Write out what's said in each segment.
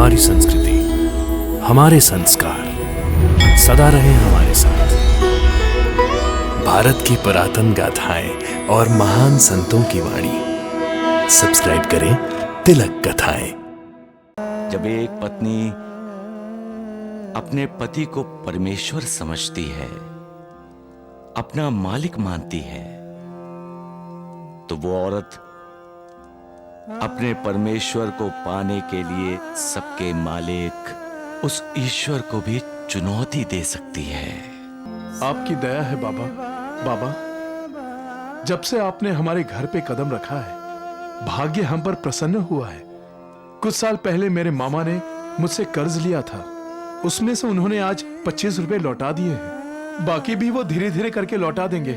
हमारी संस्कृति, हमारे संस्कार सदा रहे हमारे साथ। भारत की पुरातन गाथाएं और महान संतों की वाणी। सब्सक्राइब करें तिलक कथाएं। जब एक पत्नी अपने पति को परमेश्वर समझती है, अपना मालिक मानती है, तो वो औरत अपने परमेश्वर को पाने के लिए सबके मालिक उस ईश्वर को भी चुनौती दे सकती है। आपकी दया है बाबा। बाबा, जब से आपने हमारे घर पे कदम रखा है, भाग्य हम पर प्रसन्न हुआ है। कुछ साल पहले मेरे मामा ने मुझसे कर्ज लिया था, उसमें से उन्होंने आज 25 रुपए लौटा दिए हैं। बाकी भी वो धीरे धीरे करके लौटा देंगे।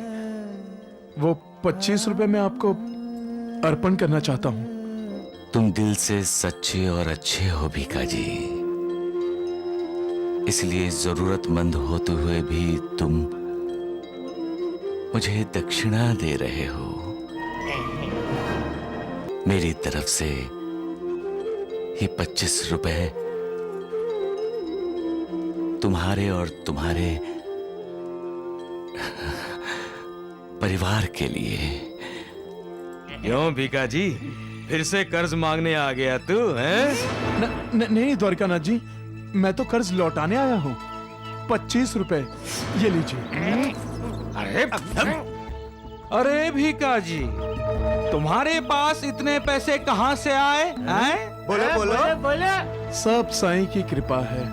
वो 25 रुपए मैं आपको अर्पण करना चाहता हूं। तुम दिल से सच्चे और अच्छे हो भीका जी, इसलिए जरूरतमंद होते हुए भी तुम मुझे दक्षिणा दे रहे हो। मेरी तरफ से ये 25 रुपए तुम्हारे और तुम्हारे परिवार के लिए। क्यों भीका जी, फिर से कर्ज मांगने आ गया तू हैं? नहीं द्वारकानाथ जी, मैं तो कर्ज लौटाने आया हूँ। 25 रुपए ये लीजिए। अरे भीका जी, तुम्हारे पास इतने पैसे कहाँ से आए हैं? बोलो बोलो बोलो। सब साईं की कृपा है।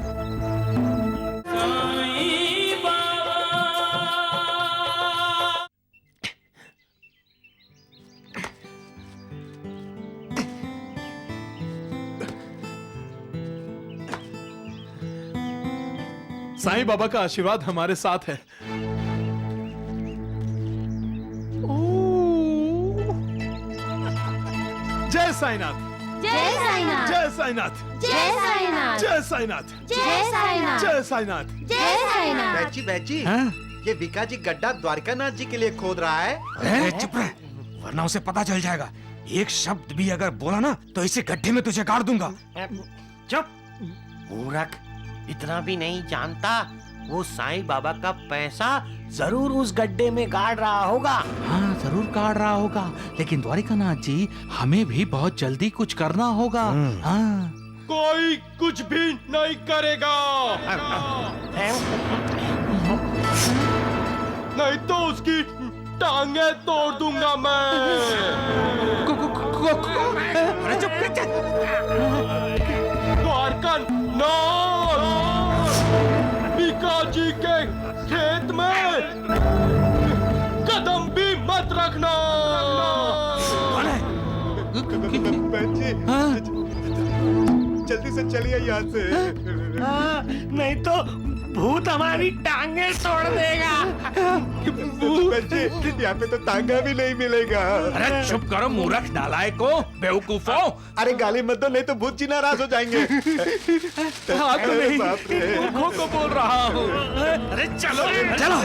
साईं बाबा का आशीर्वाद हमारे साथ है। जय साईनाथ, जय साईनाथ, जय साईनाथ, जय साईनाथ, जय साईनाथ, जय साईनाथ, जय साईनाथ। जय साईनाथ। बैची बैची, ये विका जी गड्ढा द्वारकानाथ जी के लिए खोद रहा है। अरे चुप रह, वरना उसे पता चल जाएगा। एक शब्द भी अगर बोला ना तो इसे गड्ढे में तुझे गाड़ दूंगा। चुप मूर्ख, इतना भी नहीं जानता। वो साईं बाबा का पैसा जरूर उस गड्ढे में गाड़ रहा होगा। हाँ, जरूर गाड़ रहा होगा, लेकिन द्वारिकानाथ जी, हमें भी बहुत जल्दी कुछ करना होगा। हाँ। कोई कुछ भी नहीं करेगा, नहीं तो उसकी टांगे तोड़ दूंगा मैं। अरे चुप द्वारकानाथ, भीका जी के खेत में कदम भी मत रखना। बैची, जल्दी से चलिए यहाँ से। नहीं तो भूत हमारी टांगे तोड़ देगा। बैची, यहाँ पे तो टांगा भी नहीं मिलेगा। अरे चुप करो मूर्ख नालायको, बेवकूफो। अरे गाली मत दो, नहीं तो भूत जी नाराज हो जाएंगे। हाँ तो नहीं, बाप रे। मूर्खों को बोल रहा हूँ। अरे चलो चलो।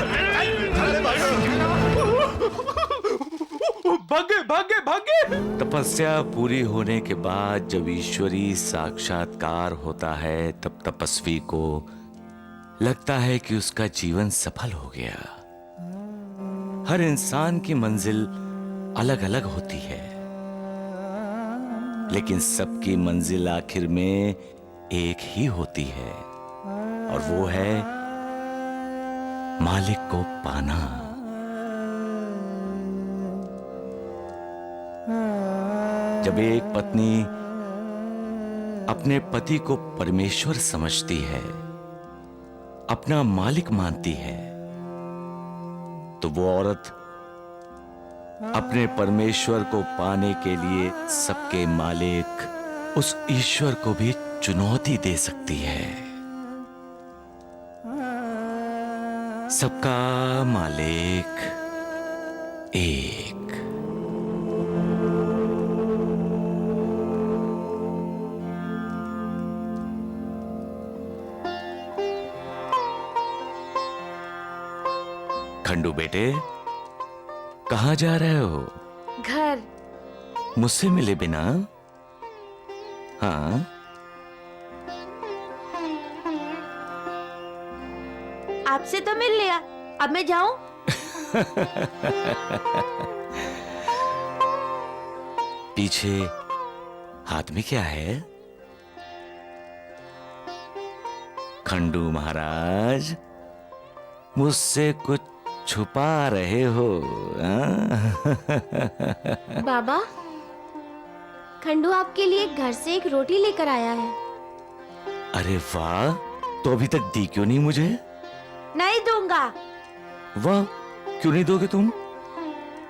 भागे भागे भागे। तपस्या पूरी होने के बाद जब ईश्वरी साक्षात्कार होता है, तब तपस्वी को लगता है कि उसका जीवन सफल हो गया। हर इंसान की मंजिल अलग अलग होती है, लेकिन सबकी मंजिल आखिर में एक ही होती है, और वो है मालिक को पाना। जब एक पत्नी अपने पति को परमेश्वर समझती है, अपना मालिक मानती है, तो वो औरत अपने परमेश्वर को पाने के लिए सबके मालिक उस ईश्वर को भी चुनौती दे सकती है। सबका मालिक एक। खंडू बेटे, कहाँ जा रहे हो? घर। मुझसे मिले बिना? हाँ, आपसे तो मिल लिया, अब मैं जाऊं? पीछे हाथ में क्या है? खंडू महाराज, मुझसे कुछ छुपा रहे हो? बाबा, खंडू आपके लिए घर से एक रोटी लेकर आया है। अरे वाह, तो अभी तक दी क्यों नहीं मुझे? नहीं दूंगा। वाह, क्यों नहीं दोगे तुम?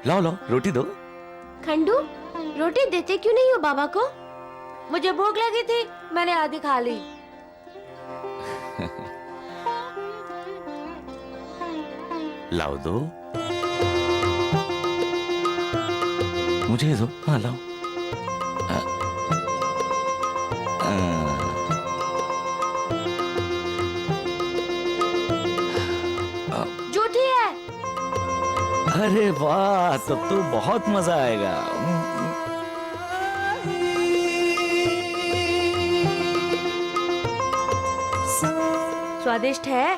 लाओ लाओ, रोटी दो। खंडू, रोटी देते क्यों नहीं हो बाबा को? मुझे भूख लगी थी, मैंने आधी खा ली। लाओ दो, मुझे दो। हाँ लाओ। झूठी है। अरे वाह, तब तो बहुत मजा आएगा। स्वादिष्ट है।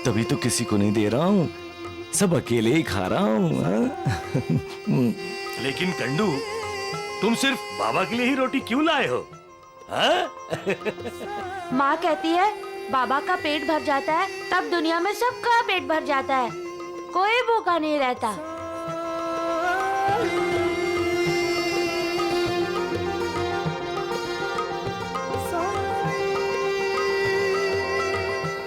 तभी तो किसी को नहीं दे रहा हूँ, सब अकेले ही खा रहा हूँ। लेकिन कंडू, तुम सिर्फ बाबा के लिए ही रोटी क्यों लाए हो? माँ कहती है बाबा का पेट भर जाता है तब दुनिया में सबका पेट भर जाता है, कोई भूखा नहीं रहता।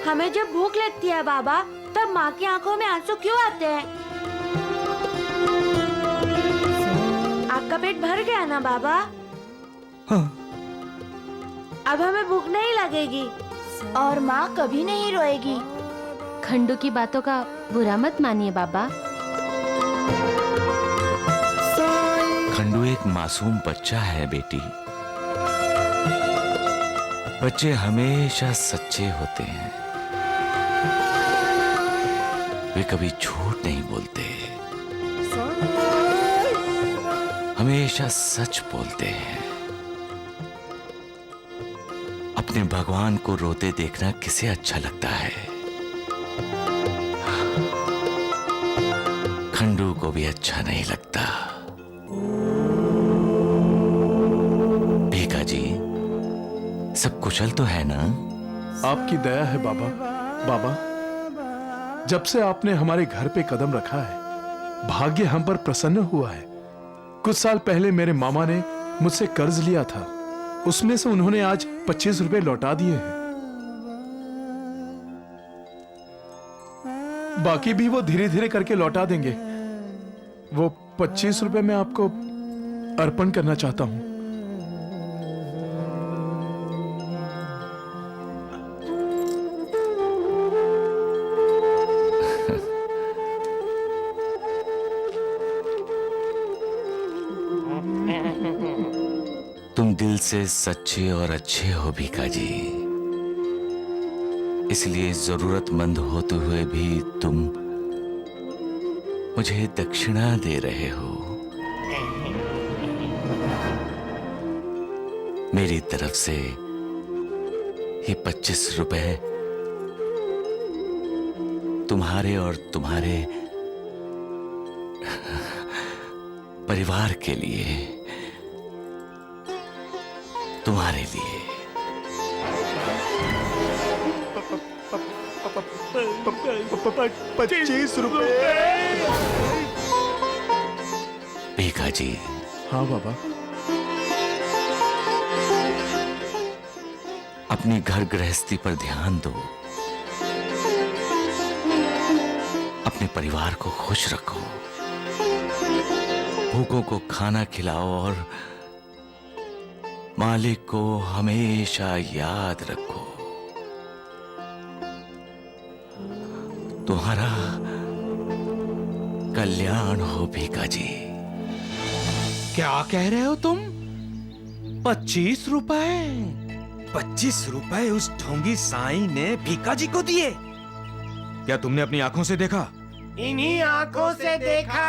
हमें जब भूख लगती है बाबा, तब माँ की आंखों में आंसू क्यों आते हैं? आपका पेट भर गया ना बाबा? हाँ। अब हमें भूख नहीं लगेगी और माँ कभी नहीं रोएगी। खंडू की बातों का बुरा मत मानिए बाबा। खंडू एक मासूम बच्चा है बेटी। बच्चे हमेशा सच्चे होते हैं, वे कभी झूठ नहीं बोलते, हमेशा सच बोलते हैं। अपने भगवान को रोते देखना किसे अच्छा लगता है? खंडू को भी अच्छा नहीं लगता। भीका जी, सब कुशल तो है ना? आपकी दया है बाबा। बाबा, जब से आपने हमारे घर पे कदम रखा है, भाग्य हम पर प्रसन्न हुआ है। कुछ साल पहले मेरे मामा ने मुझसे कर्ज लिया था, उसमें से उन्होंने आज 25 रुपए लौटा दिए हैं। बाकी भी वो धीरे धीरे करके लौटा देंगे। वो 25 रुपए मैं आपको अर्पण करना चाहता हूं। तुम दिल से सच्चे और अच्छे हो भीका जी, इसलिए जरूरतमंद होते हुए भी तुम मुझे दक्षिणा दे रहे हो। मेरी तरफ से ये 25 रुपए तुम्हारे और तुम्हारे परिवार के लिए, तुम्हारे लिए। 25 रुपए। भीका जी। हाँ बाबा। अपनी घर गृहस्थी पर ध्यान दो, अपने परिवार को खुश रखो, भूखों को खाना खिलाओ और मालिक को हमेशा याद रखो। तुम्हारा कल्याण हो भीका जी। क्या कह रहे हो तुम? 25 रुपए? 25 रुपए उस ढोंगी साईं ने भीका जी को दिए? क्या तुमने अपनी आंखों से देखा? इन्हीं आंखों से देखा।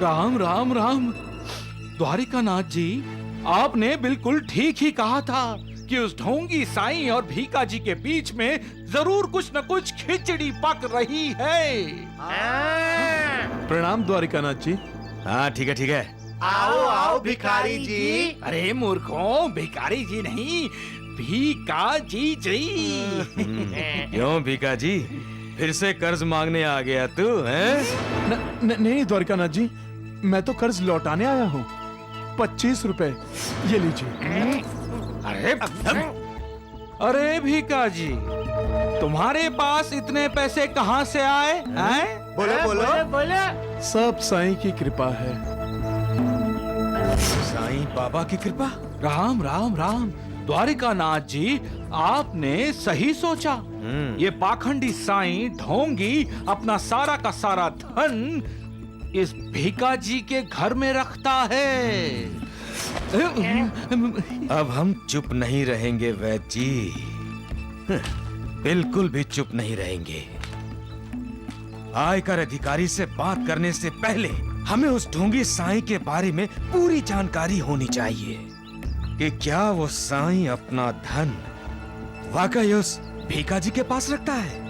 राम राम राम। द्वारिकानाथ जी, आपने बिल्कुल ठीक ही कहा था। कि उस ढोंगी साईं और भीका जी के बीच में जरूर कुछ न कुछ खिचड़ी पक रही है। प्रणाम द्वारिकानाथ जी। हाँ ठीक है। आओ आओ भिखारी जी। अरे मूर्खों, भिखारी जी नहीं, भीका जी जी। क्यों भीका जी, फिर से कर्ज मांगने आ गया तू हैं? नहीं द्वारिकानाथ जी, मैं तो कर्ज लौटाने आया हूँ। 25 रुपए ये लीजिए। अरे भीका जी, तुम्हारे पास इतने पैसे कहाँ से आए हैं? बोलो। सब साईं की कृपा है। साईं बाबा की कृपा। राम राम राम। द्वारिकानाथ जी, आपने सही सोचा। ये पाखंडी साईं ढोंगी अपना सारा का सारा धन इस भीका जी के घर में रखता है। अब हम चुप नहीं रहेंगे वैद्य जी, बिल्कुल भी चुप नहीं रहेंगे। आयकर अधिकारी से बात करने से पहले हमें उस ढोंगी साईं के बारे में पूरी जानकारी होनी चाहिए कि क्या वो साईं अपना धन वाकई उस भीका जी के पास रखता है।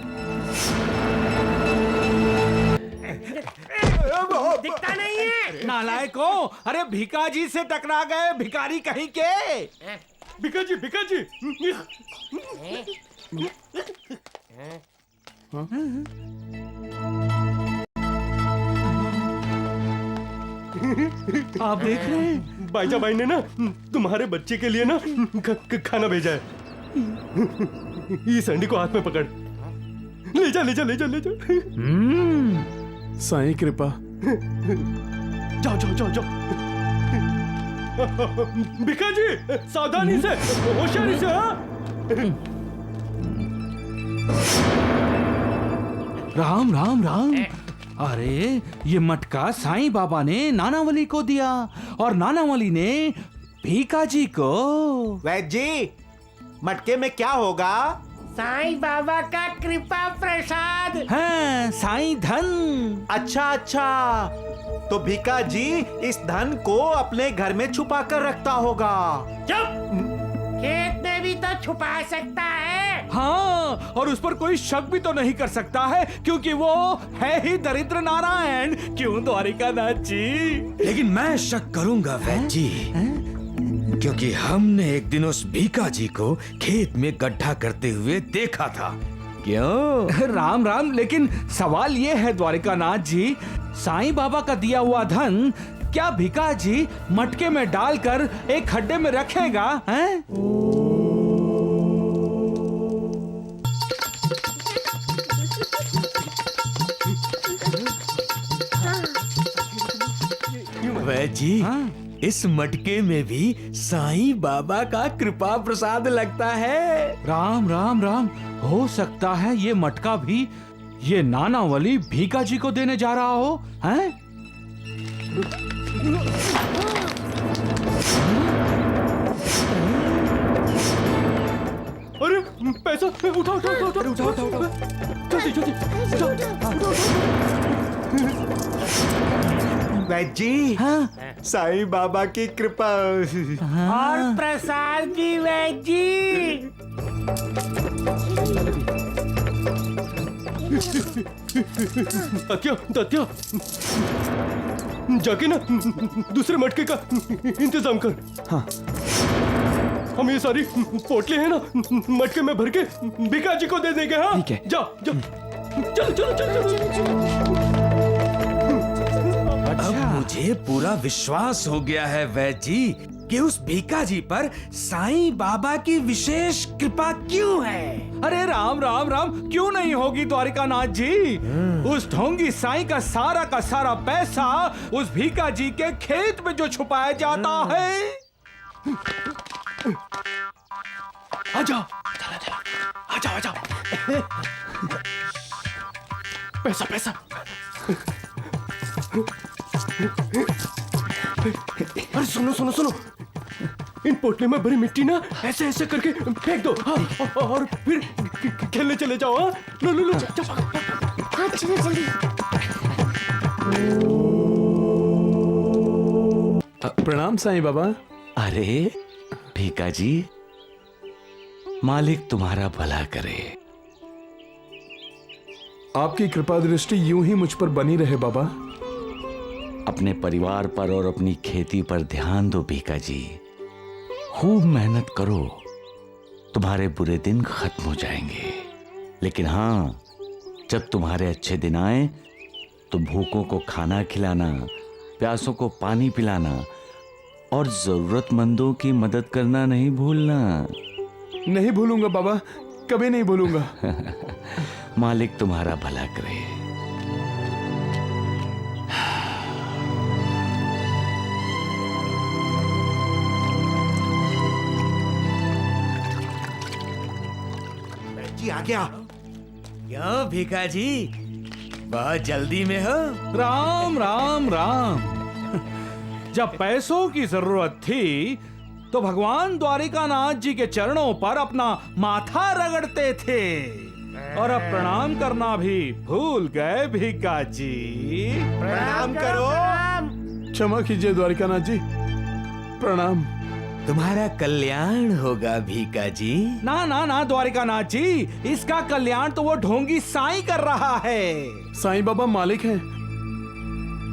दिखता नहीं है। नालायकों, अरे भीका जी से टकरा गए भिखारी कहीं के। भिका जी आप देख रहे हैं, बाईजा भाई ने ना तुम्हारे बच्चे के लिए ना खाना भेजा है। इस अंडी को हाथ में पकड़, ले जा। साईं कृपा। जाओ। भिका जी, सावधानी से, होशियारी से। हाँ? राम राम राम। अरे ये मटका साईं बाबा ने नानावली को दिया और नानावली ने भीका जी को। वैद्य जी, मटके में क्या होगा? साईं बाबा का कृपा प्रसाद। हाँ, साईं धन। अच्छा, तो भिका जी इस धन को अपने घर में छुपा कर रखता होगा। चुप, खेत में भी तो छुपा सकता है। हाँ, और उस पर कोई शक भी तो नहीं कर सकता है क्योंकि वो है ही दरिद्र नारायण। क्यों द्वारिकानाथ जी? लेकिन मैं शक करूंगा वैद्य जी, क्योंकि हमने एक दिन उस भीका जी को खेत में गड्ढा करते हुए देखा था। क्यों? राम राम। लेकिन सवाल ये है द्वारिकानाथ जी, साईं बाबा का दिया हुआ धन क्या भीका जी मटके में डालकर एक खड्डे में रखेगा? हैं? वैद्य जी, इस मटके में भी साईं बाबा का कृपा प्रसाद लगता है। राम राम राम। हो सकता है ये मटका भी ये नानावली भीका जी को देने जा रहा हो। हैं? अरे पैसा उठाओ। जल्दी। वैद्य जी, साईं बाबा की कृपा और प्रसाद की वैद्य जी। दत्या, जाके ना दूसरे मटके का इंतजाम कर। हाँ। हम ये सारी पोटली है ना मटके में भर के भिका जी को दे देंगे। हाँ ठीक है। जाओ। चलो। अब मुझे पूरा विश्वास हो गया है वैद्य जी कि उस भीका जी पर साईं बाबा की विशेष कृपा क्यों है। अरे राम राम राम, क्यों नहीं होगी द्वारिकानाथ जी? उस ढोंगी साईं का सारा पैसा उस भीका जी के खेत में जो छुपाया जाता है। आजा। पैसा। अरे सुनो, इन पोटली में भरी मिट्टी ना ऐसे करके फेंक दो। हाँ, और फिर खेलने चले जाओ। हाँ, लो चलो जल्दी। प्रणाम साईं बाबा। अरे भीका जी, मालिक तुम्हारा भला करे। आपकी कृपा दृष्टि यूं ही मुझ पर बनी रहे बाबा। अपने परिवार पर और अपनी खेती पर ध्यान दो भीका जी। खूब मेहनत करो, तुम्हारे बुरे दिन खत्म हो जाएंगे। लेकिन हाँ, जब तुम्हारे अच्छे दिन आए तो भूखों को खाना खिलाना, प्यासों को पानी पिलाना और जरूरतमंदों की मदद करना नहीं भूलना। नहीं भूलूंगा बाबा, कभी नहीं भूलूंगा। मालिक तुम्हारा भला करे। जी आ गया। क्यों भीका जी, बहुत जल्दी में हो? राम राम राम। जब पैसों की जरूरत थी तो भगवान द्वारिकानाथ जी के चरणों पर अपना माथा रगड़ते थे, और अब प्रणाम करना भी भूल गए भीका जी। प्रणाम करो। क्षमा कीजिए द्वारिकानाथ जी, प्रणाम। तुम्हारा कल्याण होगा भीका जी। ना ना ना द्वारिकानाथ जी, इसका कल्याण तो वो ढोंगी साईं कर रहा है। साईं बाबा मालिक हैं,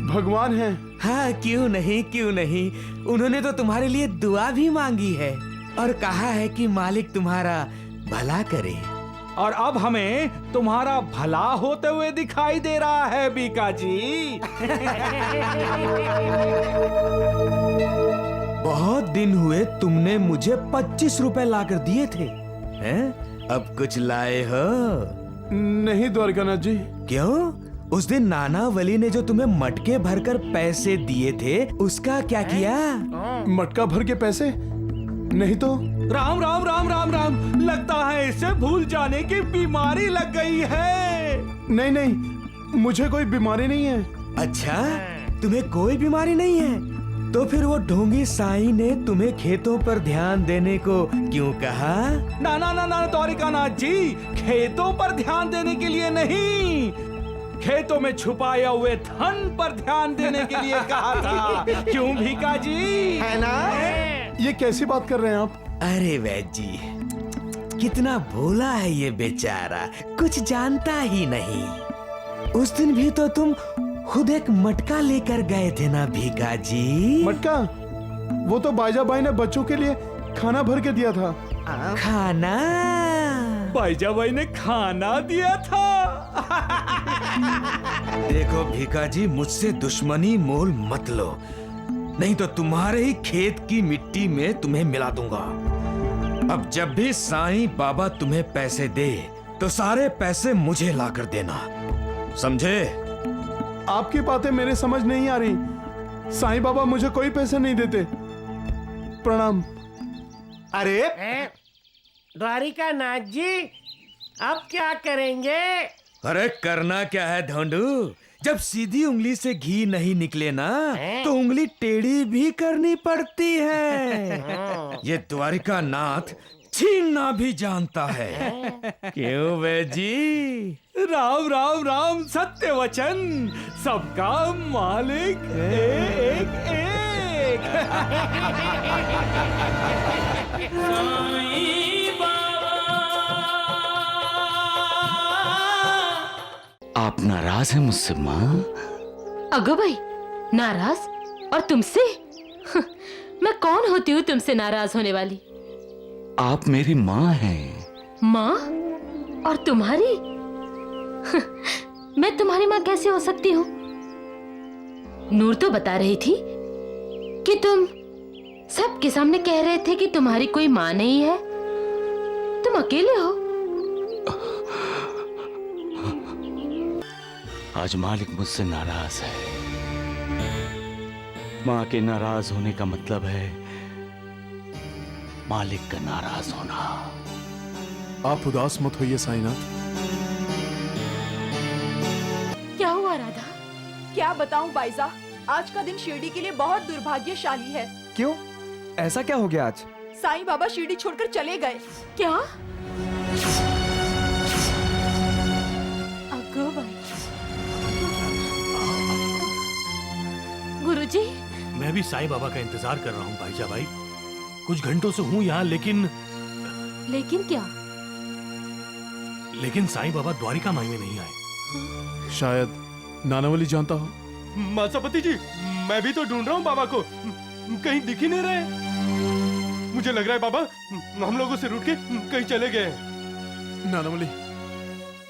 भगवान हैं। हाँ, क्यों नहीं क्यों नहीं। उन्होंने तो तुम्हारे लिए दुआ भी मांगी है और कहा है कि मालिक तुम्हारा भला करे। और अब हमें तुम्हारा भला होते हुए दिखाई दे रहा है भीका जी। बहुत दिन हुए तुमने मुझे 25 रुपए लाकर दिए थे, हैं? अब कुछ लाए हो? नहीं द्वारिकानाथ जी। क्यों? उस दिन नाना वली ने जो तुम्हें मटके भरकर पैसे दिए थे, उसका क्या किया? मटका भर के पैसे? नहीं तो। राम राम राम राम राम, लगता है इसे भूल जाने की बीमारी लग गई है। नहीं नहीं, मुझे कोई बीमारी नहीं है। अच्छा, तुम्हें कोई बीमारी नहीं है? तो फिर वो ढोंगी साईं ने तुम्हें खेतों पर ध्यान देने को क्यों कहा? ना ना ना ना द्वारिकानाथ जी, खेतों पर ध्यान देने के लिए नहीं, खेतों में छुपाए हुए धन पर ध्यान देने के लिए कहा था। क्यों भीका जी? है ना? ये कैसी बात कर रहे हैं आप? अरे वैद जी, कितना भोला है ये बेचारा, कुछ जानता ही नहीं। उस दिन भी तो तुम खुद एक मटका लेकर गए थे ना भीका जी? मटका? वो तो बाईजा बाई ने बच्चों के लिए खाना भर के दिया था। खाना? बाईजा बाई ने खाना दिया था। देखो भीका जी, मुझसे दुश्मनी मोल मत लो, नहीं तो तुम्हारे ही खेत की मिट्टी में तुम्हें मिला दूंगा। अब जब भी साईं बाबा तुम्हें पैसे दे तो सारे पैसे मुझे लाकर देना, समझे? आपकी बातें मेरे समझ नहीं आ रही। साईं बाबा मुझे कोई पैसे नहीं देते। प्रणाम। अरे द्वारिकानाथ जी, अब क्या करेंगे? अरे करना क्या है ढोंडू, जब सीधी उंगली से घी नहीं निकले ना तो उंगली टेढ़ी भी करनी पड़ती है। ये द्वारिकानाथ छीनना भी जानता है। क्यों वे जी? राम राम राम, सत्य वचन, सबका मालिक एक एक। आप नाराज हैं मुझसे माँ? अगो भाई, नाराज? और तुमसे? मैं कौन होती हूँ तुमसे नाराज होने वाली? आप मेरी माँ हैं। माँ? और तुम्हारी? मैं तुम्हारी माँ कैसे हो सकती हूँ? नूर तो बता रही थी कि तुम सबके सामने कह रहे थे कि तुम्हारी कोई माँ नहीं है, तुम अकेले हो। आज मालिक मुझसे नाराज है। माँ के नाराज होने का मतलब है मालिक का नाराज होना। आप उदास मत होइए साईनाथ। क्या हुआ राधा? क्या बताऊं बाईजा, आज का दिन शिरडी के लिए बहुत दुर्भाग्यशाली है। क्यों? ऐसा क्या हो गया आज? साईं बाबा शिरडी छोड़कर चले गए। क्या? अगो भाई। गुरुजी, मैं भी साईं बाबा का इंतजार कर रहा हूँ भाईजा भाई। कुछ घंटों से हूँ यहाँ, लेकिन लेकिन क्या? लेकिन साईं बाबा द्वारिका माई में नहीं आए। शायद नानावली जानता हो। मासापति जी, मैं भी तो ढूंढ रहा हूँ बाबा को, कहीं दिख ही नहीं रहे। मुझे लग रहा है बाबा हम लोगों से रूठ के कहीं चले गए हैं। नानावली,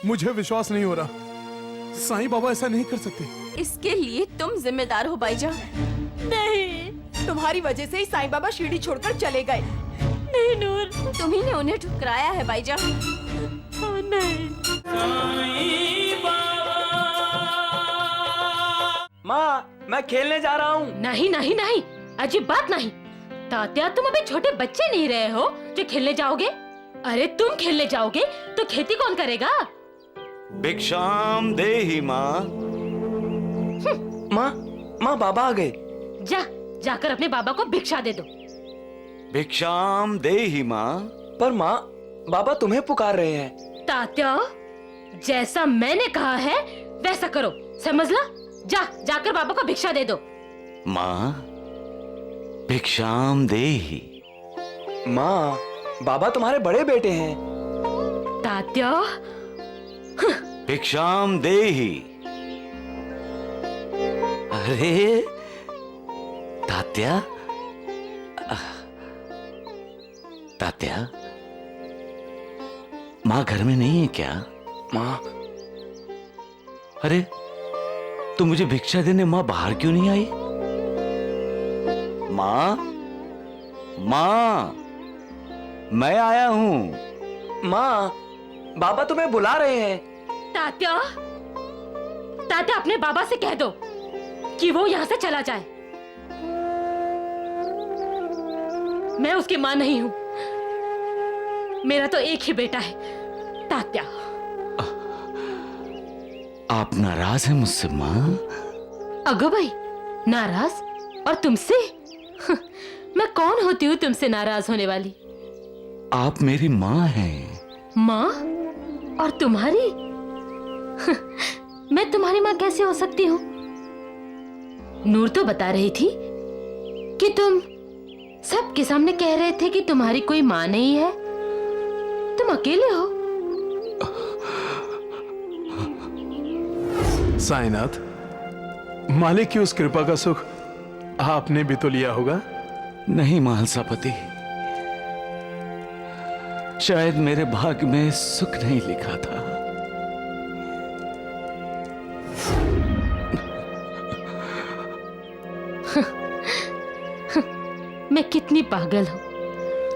मुझे विश्वास नहीं हो रहा। साईं बाबा ऐसा नहीं कर सकते। इसके लिए तुम जिम्मेदार हो भाईजान। नहीं, तुम्हारी वजह से ही साईं बाबा शिरडी छोड़कर चले गए। नहीं नूर, तुम्ही ने उन्हें ठुकराया है भाईजान। नहीं। माँ, मैं खेलने जा रहा हूँ। नहीं नहीं नहीं, अजीब बात नहीं। तात्या, तुम अभी छोटे बच्चे नहीं रहे हो जो खेलने जाओगे। अरे तुम खेलने जाओगे तो खेती कौन करेगा? भिक्षाम देहि माँ। माँ बाबा आ गए। जाकर अपने बाबा को भिक्षा दे दो। भिक्षाम देहि माँ। पर माँ, बाबा तुम्हें पुकार रहे हैं। तात्या, जैसा मैंने कहा है वैसा करो, समझला? जाकर बाबा को भिक्षा दे दो। माँ, भिक्षाम देहि। माँ, बाबा तुम्हारे बड़े बेटे हैं। तात्या, भिक्षाम देहि। अरे तात्या, तात्या, माँ घर में नहीं है क्या? माँ, अरे तो मुझे भिक्षा देने माँ बाहर क्यों नहीं आई? माँ, माँ, मैं आया हूँ। माँ, बाबा तुम्हें बुला रहे हैं। तात्या, अपने बाबा से कह दो कि वो यहाँ से चला जाए। मैं उसकी माँ नहीं हूँ। मेरा तो एक ही बेटा है, तात्या। आप नाराज हैं मुझसे माँ? अगो भाई, नाराज? और तुमसे? मैं कौन होती हूँ तुमसे नाराज होने वाली? आप मेरी माँ हैं। माँ? और तुम्हारी? मैं तुम्हारी माँ कैसे हो सकती हूँ? नूर तो बता रही थी कि तुम सबके सामने कह रहे थे कि तुम्हारी कोई माँ नहीं है, तुम अकेले हो। साईनाथ, मालिक की उस कृपा का सुख आपने भी तो लिया होगा। नहीं महलसापति, शायद मेरे भाग्य में सुख नहीं लिखा था। मैं कितनी पागल हूँ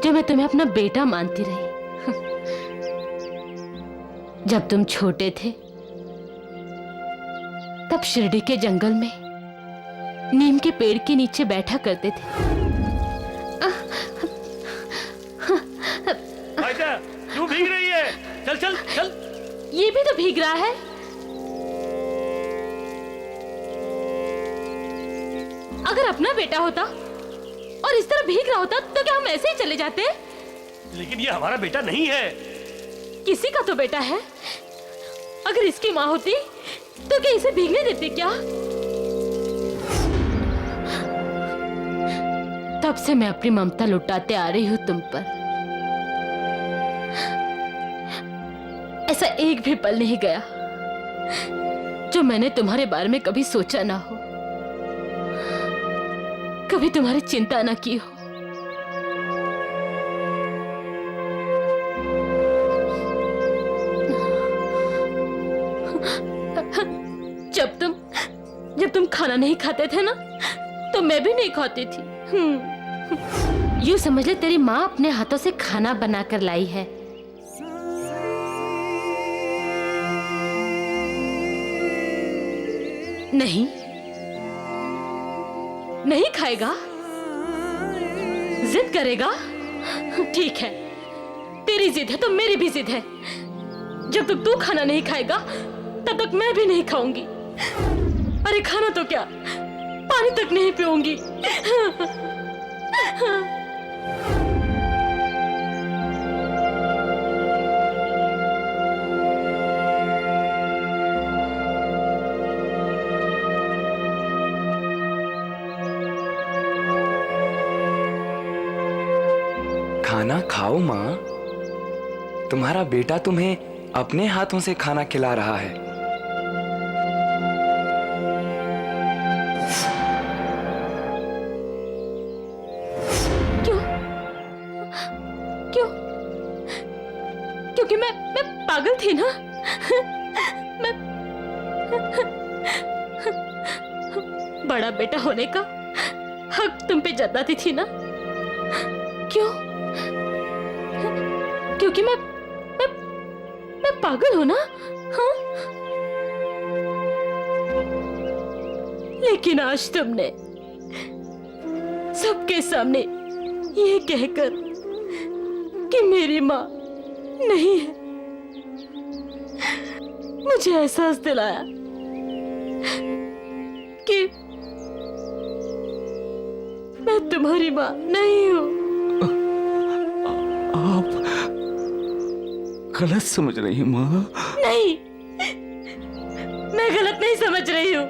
जो मैं तुम्हें अपना बेटा मानती रही। जब तुम छोटे थे तब शिरडी के जंगल में नीम के पेड़ के नीचे बैठा करते थे। क्यों भीग रही है? चल चल चल। ये भी तो भीग रहा है। अगर अपना बेटा होता और इस तरह भीग रहा होता तो क्या हम ऐसे ही चले जाते? लेकिन ये हमारा बेटा नहीं है। किसी का तो बेटा है। अगर इसकी माँ होती तो क्या इसे भीगने देती क्या? तब से मैं अपनी ममता लुटाते आ रही हूँ तुम पर। ऐसा एक भी पल नहीं गया जो मैंने तुम्हारे बारे में कभी सोचा ना हो, कभी तुम्हारी चिंता ना की हो। जब तुम खाना नहीं खाते थे ना, तो मैं भी नहीं खाती थी। यूं समझ ले तेरी माँ अपने हाथों से खाना बनाकर लाई है। नहीं, नहीं खाएगा? जिद करेगा? ठीक है, तेरी जिद है तो मेरी भी जिद है। जब तक तू खाना नहीं खाएगा तब तक मैं भी नहीं खाऊंगी। अरे खाना तो क्या, पानी तक नहीं पीऊंगी। खाना खाओ माँ। तुम्हारा बेटा तुम्हें अपने हाथों से खाना खिला रहा है। क्यों? क्यों? क्योंकि मैं पागल थी ना। मैं बड़ा बेटा होने का हक तुम पे जताती थी ना। क्यों? क्योंकि मैं पागल हूं ना। हाँ? लेकिन आज तुमने सबके सामने ये कहकर कि मेरी माँ नहीं है, मुझे एहसास दिलाया कि मैं तुम्हारी माँ नहीं हूँ। आप गलत समझ रही माँ। नहीं, मैं गलत नहीं समझ रही हूँ।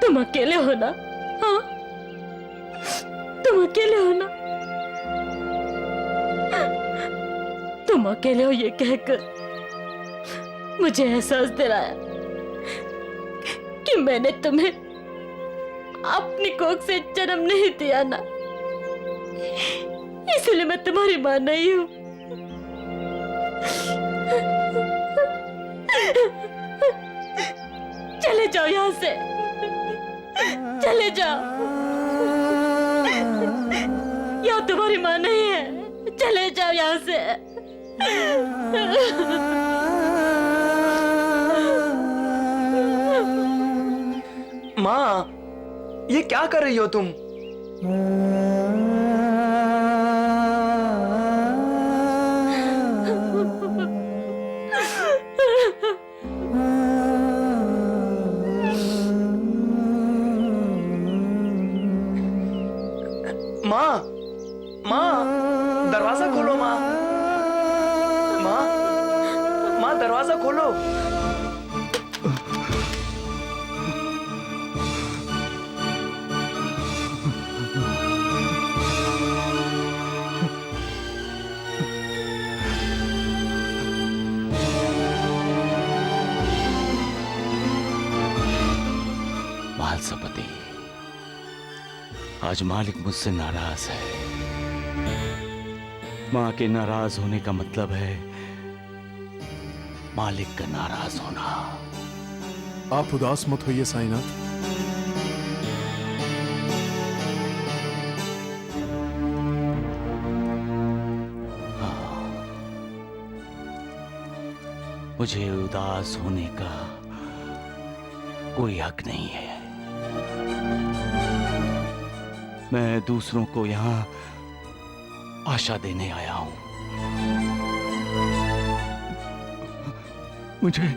तुम अकेले हो ना। हाँ, तुम अकेले हो ना। तुम अकेले हो ये कहकर मुझे एहसास दिलाया कि मैंने तुम्हें अपनी कोख से जन्म नहीं दिया ना, इसलिए मैं तुम्हारी मां नहीं हूं। चले जाओ यहां से, चले जाओ। यह तुम्हारी मां नहीं है, चले जाओ यहां से। माँ, ये क्या कर रही हो तुम? माँ, माँ, दरवाजा खोलो माँ। माँ, माँ, दरवाजा खोलो। मालसापति, आज मालिक मुझसे नाराज है। माँ के नाराज होने का मतलब है मालिक का नाराज होना। आप उदास मत होइए साईनाथ। मुझे उदास होने का कोई हक नहीं है। मैं दूसरों को यहाँ आशा देने आया हूं। मुझे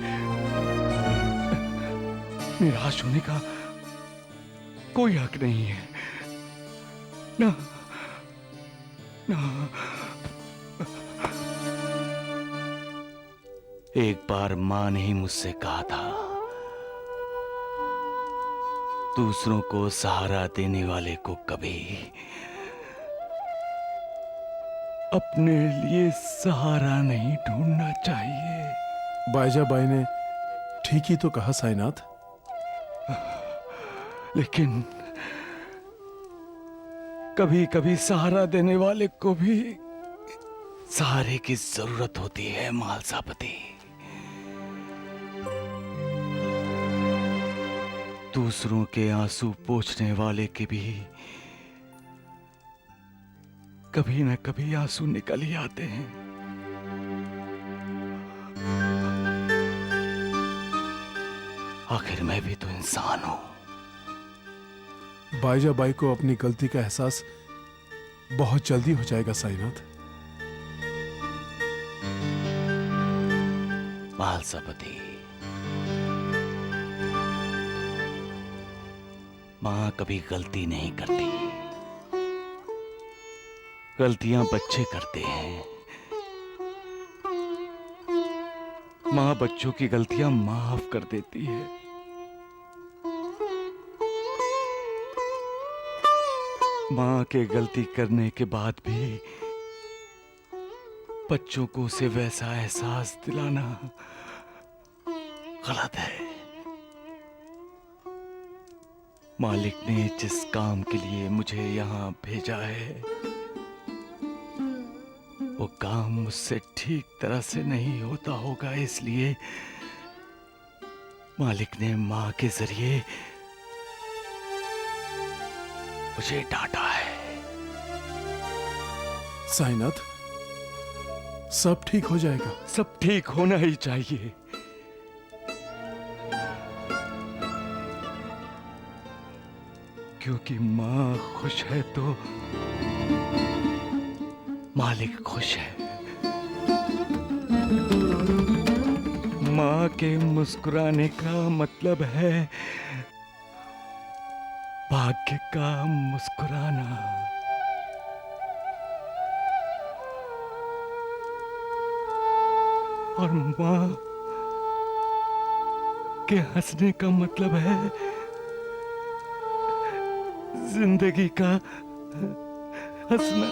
निराश होने का कोई हक नहीं है। ना, ना। एक बार मां ने ही मुझसे कहा था, दूसरों को सहारा देने वाले को कभी अपने लिए सहारा नहीं ढूंढना चाहिए। बाईजाबाई ने ठीक ही तो कहा साईनाथ। लेकिन कभी कभी सहारा देने वाले को भी सहारे की जरूरत होती है मालसापति। दूसरों के आंसू पोंछने वाले के भी कभी न कभी आंसू निकल ही आते हैं। आखिर मैं भी तो इंसान हूं। बाईजाबाई को अपनी गलती का एहसास बहुत जल्दी हो जाएगा साईनाथ। मालसापति, मां कभी गलती नहीं करती। गलतियां बच्चे करते हैं। मां बच्चों की गलतियां माफ कर देती है। मां के गलती करने के बाद भी बच्चों को उसे वैसा एहसास दिलाना गलत है। मालिक ने जिस काम के लिए मुझे यहाँ भेजा है वो काम मुझसे ठीक तरह से नहीं होता होगा, इसलिए मालिक ने माँ के जरिए मुझे डांटा है। साईनाथ, सब ठीक हो जाएगा। सब ठीक होना ही चाहिए। क्योंकि माँ खुश है तो मालिक खुश है। माँ के मुस्कुराने का मतलब है भाग्य का मुस्कुराना। और माँ के हंसने का मतलब है जिंदगी का हंसना।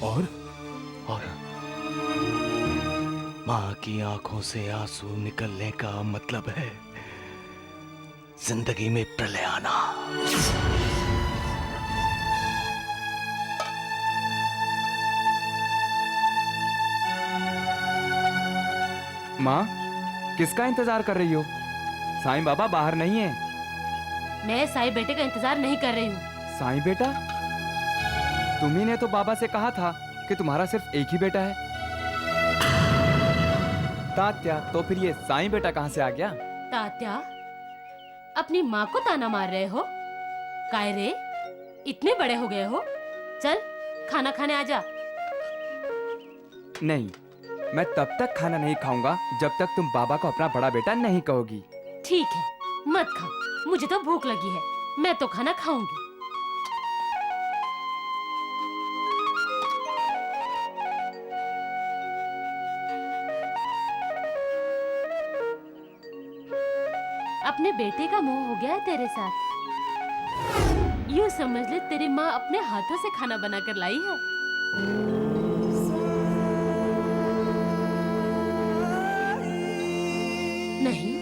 और माँ की आंखों से आंसू निकलने का मतलब है जिंदगी में प्रलय आना। माँ, किसका इंतजार कर रही हो? साईं बाबा बाहर नहीं है। मैं साईं बेटे का इंतजार नहीं कर रही हूँ। साईं बेटा? तुम्ही ने तो बाबा से कहा था कि तुम्हारा सिर्फ एक ही बेटा है। तात्या, तो फिर ये साईं बेटा कहाँ से आ गया? तात्या, अपनी माँ को ताना मार रहे हो? काय रे, इतने बड़े हो गए हो? चल खाना खाने आजा। नहीं, मैं तब तक खाना नहीं खाऊंगा जब तक तुम बाबा को अपना बड़ा बेटा नहीं कहोगी। ठीक है, मत खा, मुझे तो भूख लगी है, मैं तो खाना खाऊंगी। अपने बेटे का मोह हो गया है तेरे साथ। यूं समझ ले तेरी माँ अपने हाथों से खाना बनाकर लाई है। नहीं,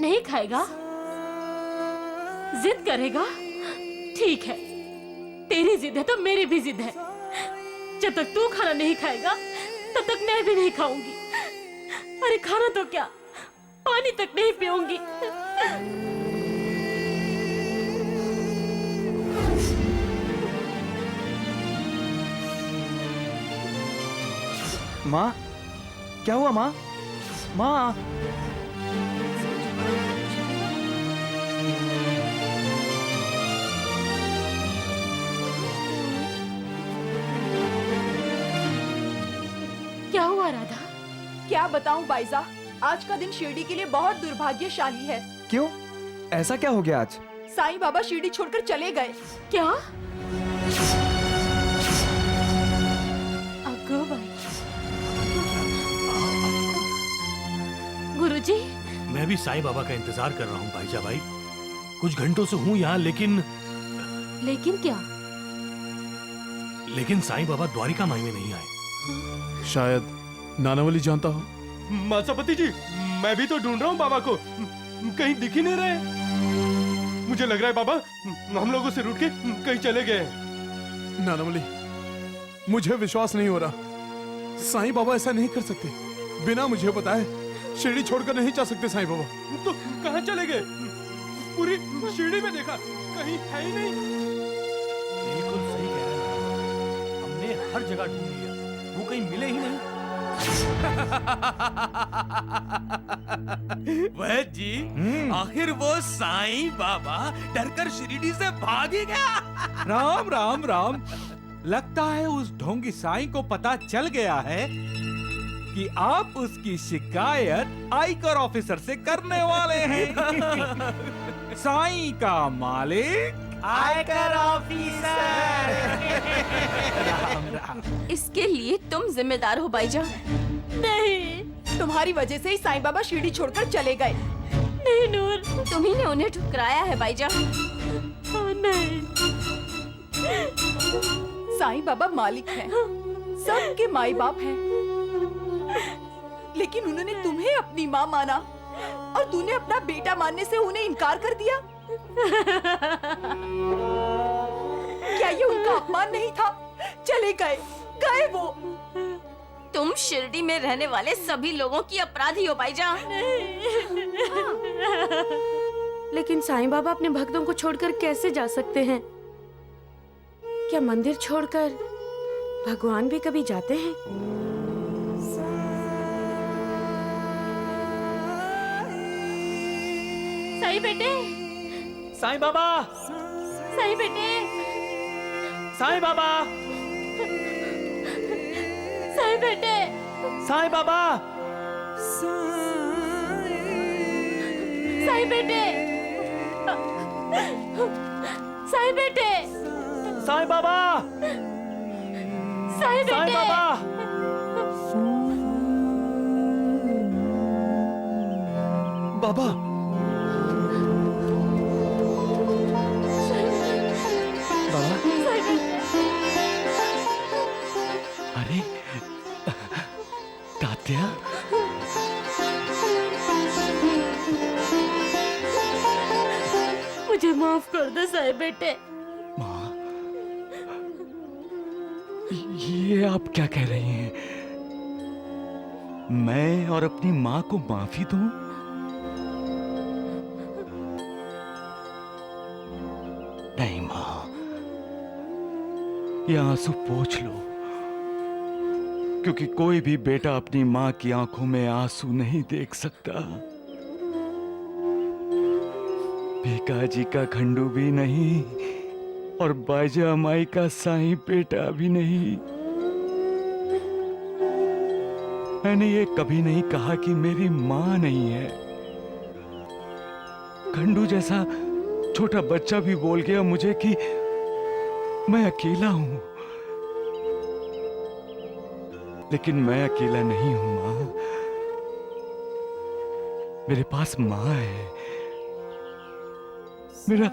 नहीं खाएगा? जिद करेगा? ठीक है, तेरी जिद है तो मेरी भी जिद है। जब तक तू खाना नहीं खाएगा तब तक मैं भी नहीं खाऊंगी। अरे खाना तो क्या, पानी तक नहीं पीऊंगी। माँ, क्या हुआ माँ? माँ, क्या हुआ राधा? क्या बताऊं बाइजा, आज का दिन शिरडी के लिए बहुत दुर्भाग्यशाली है। क्यों? ऐसा क्या हो गया आज? साईं बाबा शिरडी छोड़कर चले गए। क्या? अगो भाई, गुरुजी, मैं भी साईं बाबा का इंतजार कर रहा हूँ भाईजा भाई। कुछ घंटों से हूँ यहाँ, लेकिन क्या? लेकिन साईं बाबा द्वारिका माई में नहीं आए। शायद नानावली जानता हो। मासापति जी, मैं भी तो ढूंढ रहा हूँ बाबा को, कहीं दिख ही नहीं रहे। मुझे लग रहा है बाबा हम लोगों से रूठ के कहीं चले गए। नानावली, मुझे विश्वास नहीं हो रहा। साईं बाबा ऐसा नहीं कर सकते। बिना मुझे बताए शिरडी छोड़कर नहीं जा सकते साईं बाबा। तो कहाँ चले गए? पूरी शिरडी में देखा, कहीं है ही नहीं। बिल्कुल सही कह रहे हैं, हमने हर जगह ढूंढ लिया, वो कहीं मिले ही नहीं। वह जी, आखिर वो साईं बाबा डरकर शिरडी से भाग ही गया। राम राम राम, लगता है उस ढोंगी साईं को पता चल गया है कि आप उसकी शिकायत आयकर ऑफिसर से करने वाले हैं। साईं का मालिक आयकर ऑफिसर। इसके लिए तुम जिम्मेदार हो भाईजान। नहीं, तुम्हारी वजह से ही साईं बाबा शिरडी छोड़कर चले गए। नहीं नूर, तुम्ही ने उन्हें ठुकराया है भाईजान। नहीं, साईं बाबा मालिक हैं, सबके माई बाप हैं, लेकिन उन्होंने तुम्हें अपनी माँ माना और तूने अपना बेटा मानने से उन्हें इनकार कर दिया। क्या ये उनका अपमान नहीं था? चले गए, गए वो। तुम शिरडी में रहने वाले सभी लोगों की अपराधी हो भाईजान। लेकिन साईं बाबा अपने भक्तों को छोड़कर कैसे जा सकते हैं? क्या मंदिर छोड़कर भगवान भी कभी जाते हैं? साईं बेटे, साईं बाबा, साईं बेटे, साईं बाबा, साईं बेटे, साईं बाबा, साईं बेटे, साईं बेटे, साईं बाबा, साईं साईं बेटे, बाबा। बाबा, अरे तात्या, मुझे माफ कर दो साईं बेटे। ये आप क्या कह रही हैं? मैं और अपनी माँ को माफी दूं? नहीं माँ, ये आंसू पोंछ लो, क्योंकि कोई भी बेटा अपनी माँ की आंखों में आंसू नहीं देख सकता। भीका जी का खंडू भी नहीं और बाजा माई का साईं बेटा भी नहीं। मैंने ये कभी नहीं कहा कि मेरी माँ नहीं है। खंडू जैसा छोटा बच्चा भी बोल गया मुझे कि मैं अकेला हूं, लेकिन मैं अकेला नहीं हूं माँ। मेरे पास माँ है, मेरा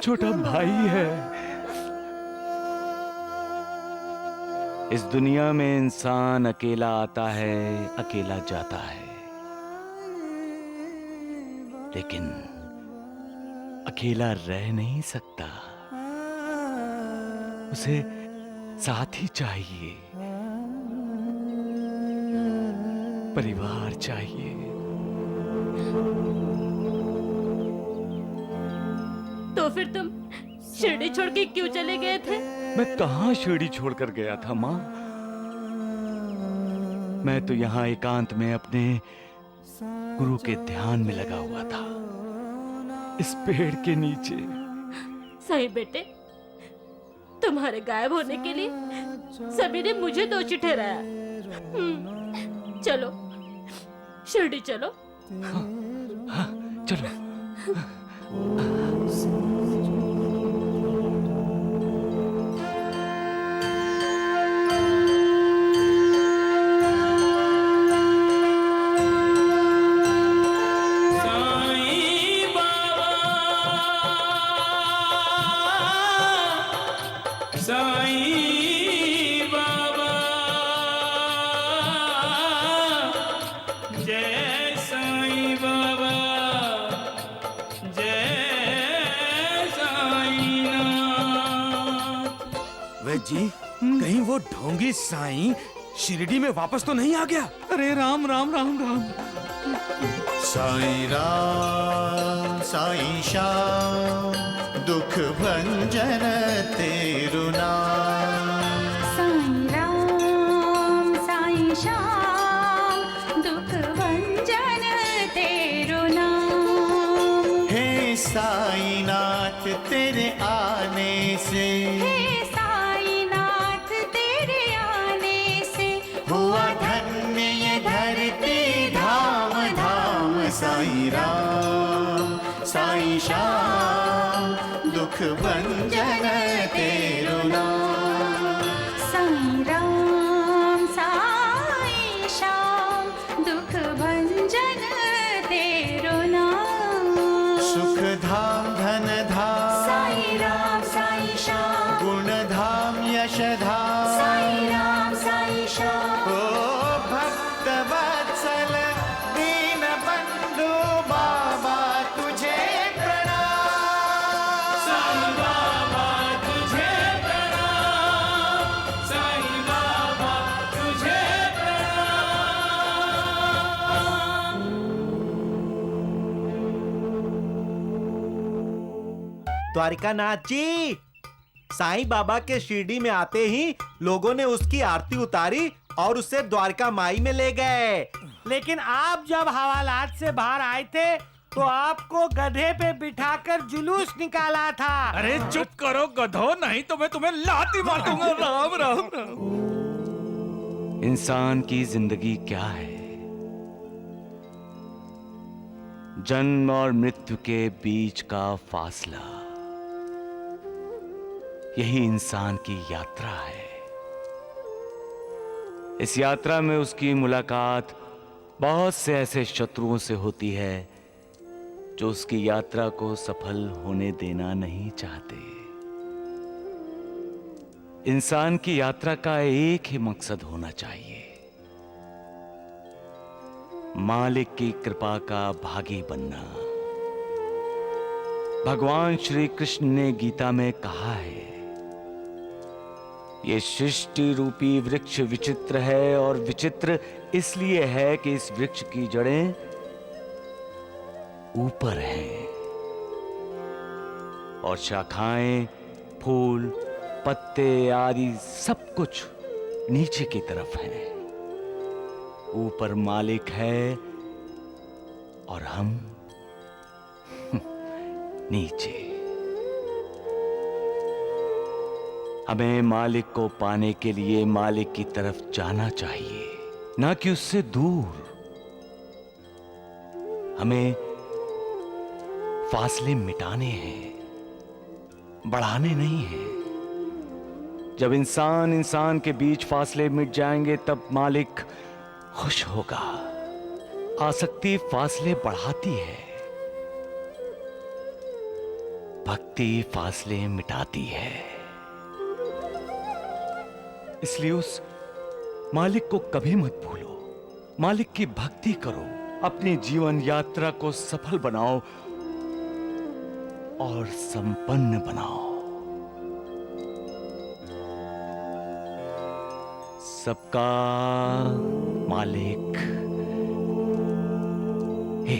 छोटा भाई है। इस दुनिया में इंसान अकेला आता है, अकेला जाता है, लेकिन अकेला रह नहीं सकता। उसे साथी चाहिए, परिवार चाहिए। तो फिर तुम शिरडी छोड़ के क्यों चले गए थे? मैं कहां शिरडी छोड़कर गया था माँ? मैं तो यहाँ एकांत में अपने गुरु के ध्यान में लगा हुआ था, इस पेड़ के नीचे। साईं बेटे, तुम्हारे गायब होने के लिए सभी ने मुझे दोषी ठहराया। चलो शिरडी चलो। हाँ, चलो। जी, कहीं वो ढोंगी साईं शिरडी में वापस तो नहीं आ गया? अरे राम राम राम राम। साईं राम साईं श्याम दुख भंजन तेरु नाम। साईं राम साईं श्याम दुख भंजन तेरु नाम। हे साईं नाथ तेरे आने से, साईं राम साईं श्याम दुख भंजन तेरु नाम। साईं राम साईं श्याम दुख भंजन तेरु सुख धाम धन धाम साई राम साई श्याम गुण धाम यश धाम साई राम साई श्याम ओ भक्त वत्सल दीन बंधु बाबा तुझे प्रणाम साई बाबा तुझे प्रणाम साई बाबा तुझे द्वारिकानाथ जी, साईं बाबा के शिरडी में आते ही लोगों ने उसकी आरती उतारी और उसे द्वारका माई में ले गए। लेकिन आप जब हवालात से बाहर आए थे तो आपको गधे पे बिठाकर जुलूस निकाला था। अरे चुप करो गधो, नहीं तो मैं तुम्हें लाती मार दूंगा। राम राम राम। इंसान की जिंदगी क्या है? जन्म और मृत्यु के बीच का फासला, यही इंसान की यात्रा है। इस यात्रा में उसकी मुलाकात बहुत से ऐसे शत्रुओं से होती है जो उसकी यात्रा को सफल होने देना नहीं चाहते। इंसान की यात्रा का एक ही मकसद होना चाहिए, मालिक की कृपा का भागी बनना। भगवान श्री कृष्ण ने गीता में कहा है, ये सृष्टि रूपी वृक्ष विचित्र है, और विचित्र इसलिए है कि इस वृक्ष की जड़ें ऊपर हैं और शाखाएं, फूल, पत्ते आदि सब कुछ नीचे की तरफ हैं। ऊपर मालिक है और हम नीचे। हमें मालिक को पाने के लिए मालिक की तरफ जाना चाहिए, ना कि उससे दूर। हमें फासले मिटाने हैं, बढ़ाने नहीं हैं। जब इंसान के बीच फासले मिट जाएंगे तब मालिक खुश होगा। आसक्ति फासले बढ़ाती है, भक्ति फासले मिटाती है। इसलिए उस मालिक को कभी मत भूलो, मालिक की भक्ति करो, अपनी जीवन यात्रा को सफल बनाओ और संपन्न बनाओ। सबका मालिक हे